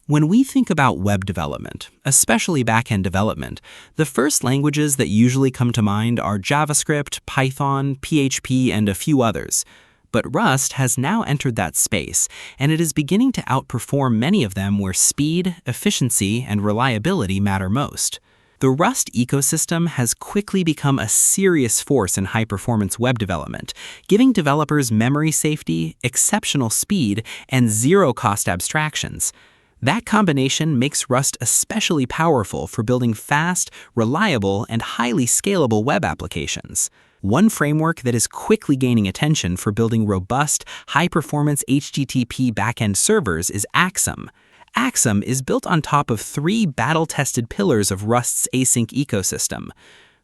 When we think about web development, especially backend development, the first languages that usually come to mind are JavaScript, Python, PHP, and a few others. But Rust has now entered that space, and it is beginning to outperform many of them where speed, efficiency, and reliability matter most. The Rust ecosystem has quickly become a serious force in high-performance web development, giving developers memory safety, exceptional speed, and zero-cost abstractions. That combination makes Rust especially powerful for building fast, reliable, and highly scalable web applications. One framework that is quickly gaining attention for building robust, high-performance HTTP backend servers is Axum. Axum is built on top of three battle-tested pillars of Rust's async ecosystem.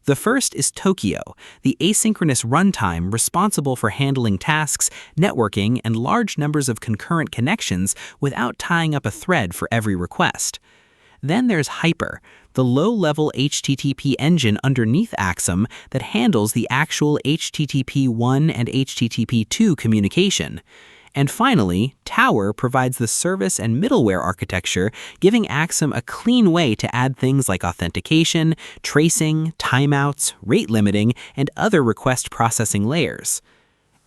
The first is Tokio, the asynchronous runtime responsible for handling tasks, networking, and large numbers of concurrent connections without tying up a thread for every request. Then there's Hyper, the low-level HTTP engine underneath Axum that handles the actual HTTP 1 and HTTP 2 communication. And finally, Tower provides the service and middleware architecture, giving Axum a clean way to add things like authentication, tracing, timeouts, rate limiting, and other request processing layers.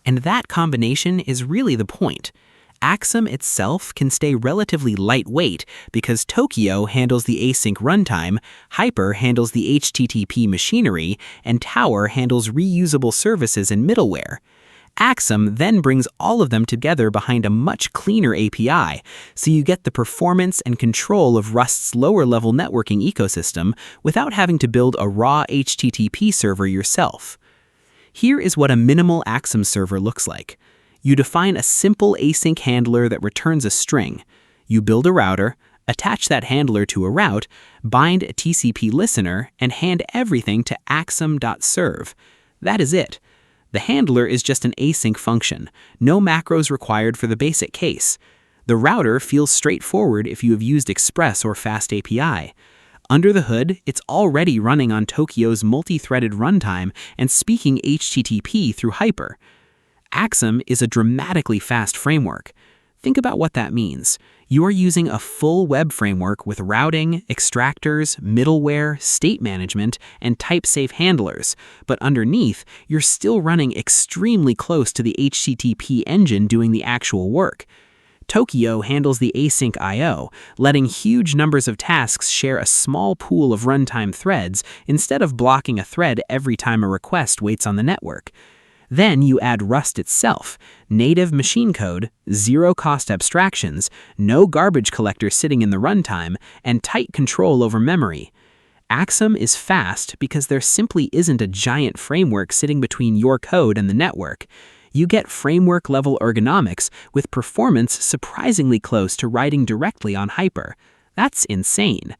And that combination is really the point. Axum itself can stay relatively lightweight because Tokio handles the async runtime, Hyper handles the HTTP machinery, and Tower handles reusable services and middleware. Axum then brings all of them together behind a much cleaner API, so you get the performance and control of Rust's lower-level networking ecosystem without having to build a raw HTTP server yourself. Here is what a minimal Axum server looks like. You define a simple async handler that returns a string. You build a router, attach that handler to a route, bind a TCP listener, and hand everything to axum.serve. That is it. The handler is just an async function, no macros required for the basic case. The router feels straightforward if you have used Express or FastAPI. Under the hood, it's already running on Tokio's multi-threaded runtime and speaking HTTP through Hyper. Axum is a dramatically fast framework. Think about what that means. You are using a full web framework with routing, extractors, middleware, state management, and type-safe handlers, but underneath, you're still running extremely close to the HTTP engine doing the actual work. Tokio handles the async I/O, letting huge numbers of tasks share a small pool of runtime threads instead of blocking a thread every time a request waits on the network. Then you add Rust itself, native machine code, zero-cost abstractions, no garbage collector sitting in the runtime, and tight control over memory. Axum is fast because there simply isn't a giant framework sitting between your code and the network. You get framework-level ergonomics with performance surprisingly close to writing directly on Hyper. That's insane.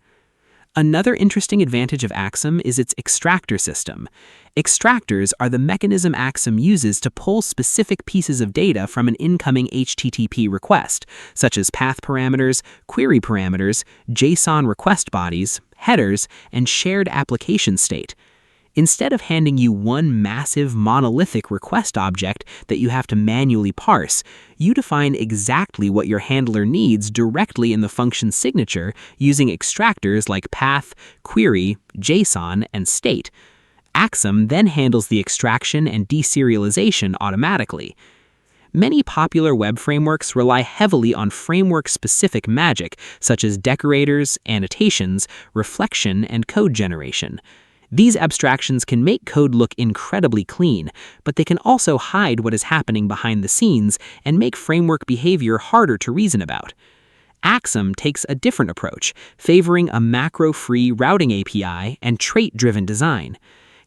Another interesting advantage of Axum is its extractor system. Extractors are the mechanism Axum uses to pull specific pieces of data from an incoming HTTP request, such as path parameters, query parameters, JSON request bodies, headers, and shared application state. Instead of handing you one massive monolithic request object that you have to manually parse, you define exactly what your handler needs directly in the function signature using extractors like path, query, JSON, and state. Axum then handles the extraction and deserialization automatically. Many popular web frameworks rely heavily on framework-specific magic, such as decorators, annotations, reflection, and code generation. These abstractions can make code look incredibly clean, but they can also hide what is happening behind the scenes and make framework behavior harder to reason about. Axum takes a different approach, favoring a macro-free routing API and trait-driven design.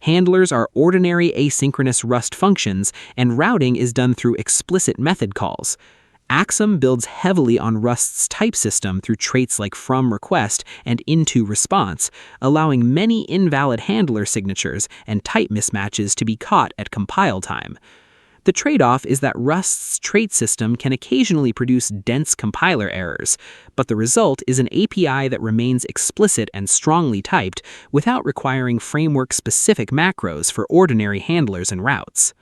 Handlers are ordinary asynchronous Rust functions, and routing is done through explicit method calls. Axum builds heavily on Rust's type system through traits like from request and into response, allowing many invalid handler signatures and type mismatches to be caught at compile time. The trade-off is that Rust's trait system can occasionally produce dense compiler errors, but the result is an API that remains explicit and strongly typed without requiring framework-specific macros for ordinary handlers and routes.